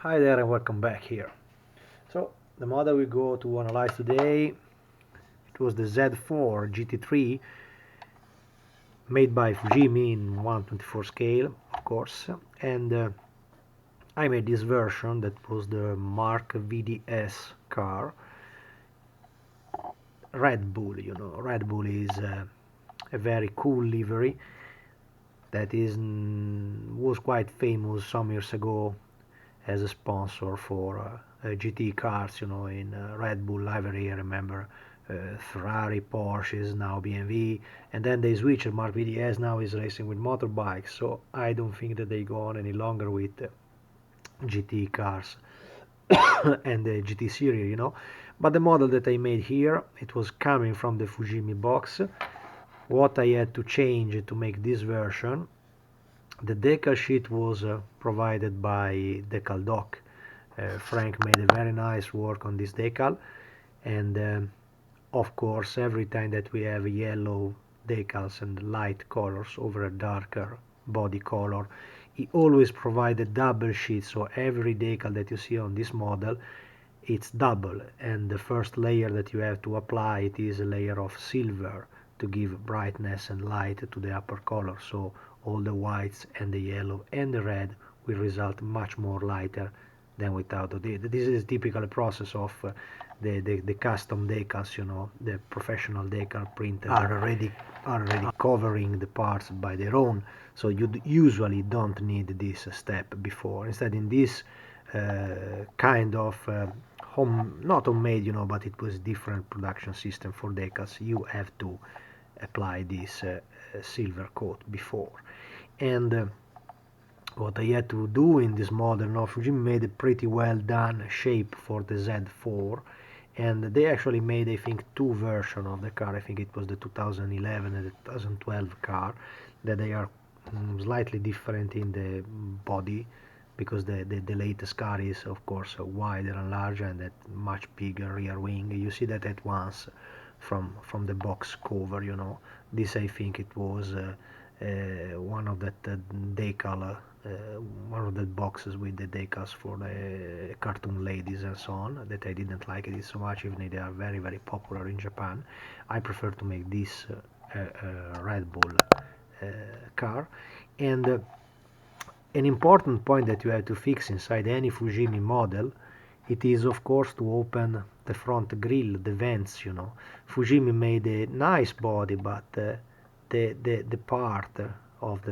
Hi there and welcome back here. So the model we go to analyze today, it was the Z4 GT3 made by Fujimi in 1/24 scale, of course, and I made this version that was the Marc VDS car. Red Bull, Red Bull is a very cool livery that was quite famous some years ago as a sponsor for GT cars, in Red Bull livery. I remember Ferrari, Porsches, now BMW, and then they switched. Marc VDS now is racing with motorbikes, so I don't think that they go on any longer with GT cars and the GT series, But the model that I made here, it was coming from the Fujimi box. What I had to change to make this version, the decal sheet was provided by decaldoc. Frank made a very nice work on this decal, and of course every time that we have yellow decals and light colors over a darker body color, he always provided double sheet, so every decal that you see on this model, it's double, and the first layer that you have to apply, it is a layer of silver to give brightness and light to the upper color, so all the whites and the yellow and the red will result much more lighter than without it. This is a typical process of the custom decals, the professional decal printers are already covering the parts by their own, so you usually don't need this step before. Instead, in this kind of not homemade, but it was different production system for decals, you have to apply this silver coat before. And what I had to do in this model, Fujimi made a pretty well done shape for the Z4, and they actually made, I think, two versions of the car. I think it was the 2011 and the 2012 car, that they are slightly different in the body, because the latest car is of course wider and larger and that much bigger rear wing. You see that at once from the box cover. This, I think it was one of that decal, one of the boxes with the decals for the cartoon ladies and so on, that I didn't like it so much, even though they are very very popular in Japan. I prefer to make this Red Bull car. And an important point that you have to fix inside any Fujimi model, it is of course to open the front grille, the vents. Fujimi made a nice body, but the part of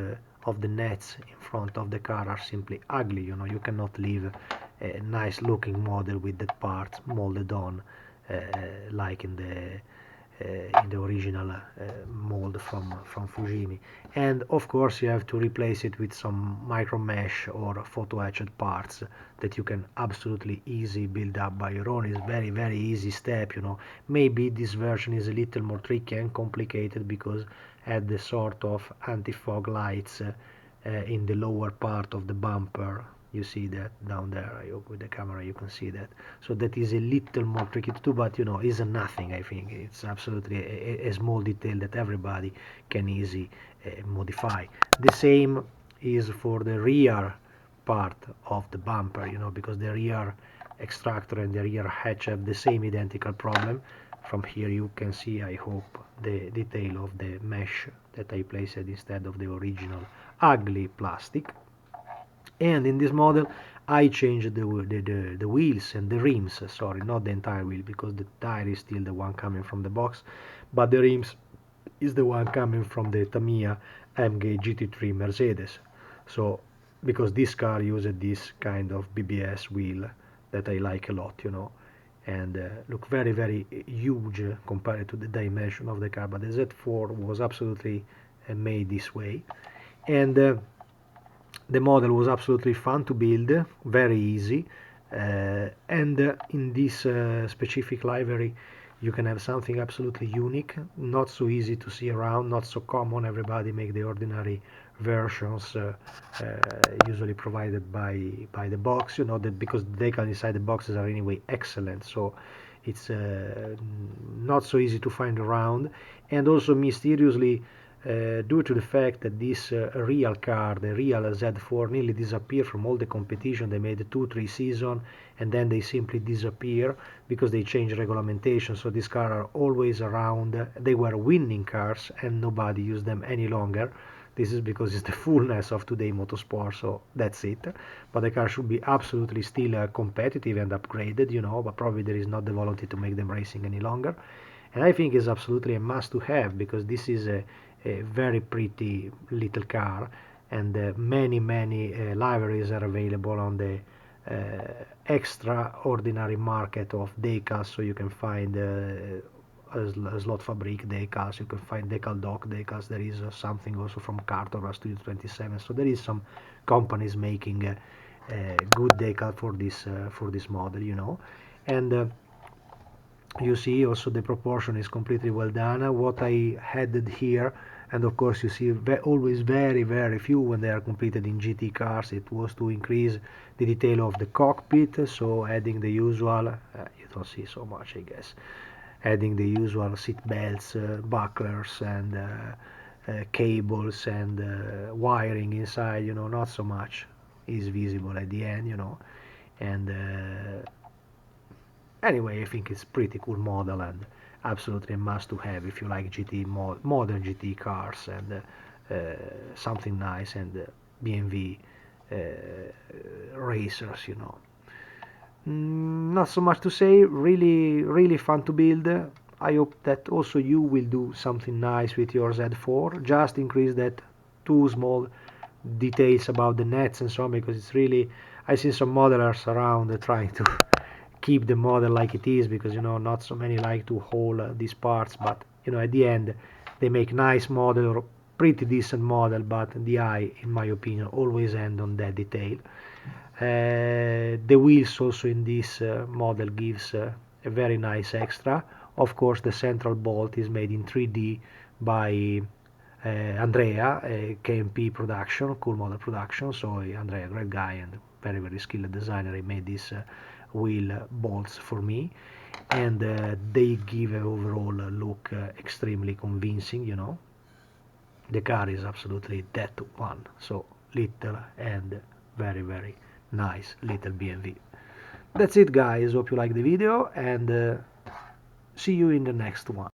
the nets in front of the car are simply ugly. You cannot leave a nice looking model with that part molded on like in the original mold from Fujimi. And of course you have to replace it with some micro mesh or photo etched parts that you can absolutely easy build up by your own. It's very very easy step. Maybe this version is a little more tricky and complicated because had the sort of anti-fog lights in the lower part of the bumper. You see that down there. I hope with the camera you can see that. So that is a little more tricky to do, but is nothing. I think it's absolutely a small detail that everybody can easily modify. The same is for the rear part of the bumper, because the rear extractor and the rear hatch have the same identical problem. From here you can see, I hope, the detail of the mesh that I placed instead of the original ugly plastic. And in this model I changed the wheels and the rims, sorry, not the entire wheel, because the tire is still the one coming from the box, but the rims is the one coming from the Tamiya GT3 Mercedes. So because this car used this kind of BBS wheel that I like a lot, and look very very huge compared to the dimension of the car, but the Z4 was absolutely made this way. And the model was absolutely fun to build, very easy, and in this specific livery you can have something absolutely unique, not so easy to see around, not so common. Everybody make the ordinary versions usually provided by the box, because the decals inside the boxes are anyway excellent, so it's not so easy to find around. And also mysteriously due to the fact that this real car, the real Z4, nearly disappeared from all the competition. They made 2-3 seasons and then they simply disappear because they changed regulation. So these cars are always around. They were winning cars and nobody used them any longer. This is because it's the fullness of today motorsport, so that's it. But the car should be absolutely still competitive and upgraded, you know, but probably there is not the volunteer to make them racing any longer. And I think it's absolutely a must to have, because this is a very pretty little car, and many liveries are available on the extraordinary market of decals. So you can find slot fabric decals, you can find decaldoc decals. There is something also from Carter Studio 27. So there is some companies making good decal for this model, you know. And you see also the proportion is completely well done. What I added here, and of course you see always very few when they are completed in GT cars, it was to increase the detail of the cockpit. So adding the usual, you don't see so much I guess, adding the usual seat belts, bucklers, and cables, and wiring inside, you know. Not so much is visible at the end, you know. And anyway, I think it's pretty cool model and absolutely a must to have if you like modern GT cars and something nice, and BMW racers, you know. Not so much to say. Really fun to build. I hope that also you will do something nice with your Z4. Just increase that two small details about the nets and so on, because it's really, I see some modelers around trying to keep the model like it is, because you know not so many like to haul these parts, but you know at the end they make nice model or pretty decent model, but the eye, in my opinion, always end on that detail. The wheels also in this model gives a very nice extra. Of course, the central bolt is made in 3D by Andrea, KMP production, Cool Model Production. So Andrea, great guy and very skilled designer, he made these wheel bolts for me, and they give an overall look extremely convincing, you know. The car is absolutely that one, so little and very nice little BMW. That's it guys, hope you like the video, and see you in the next one.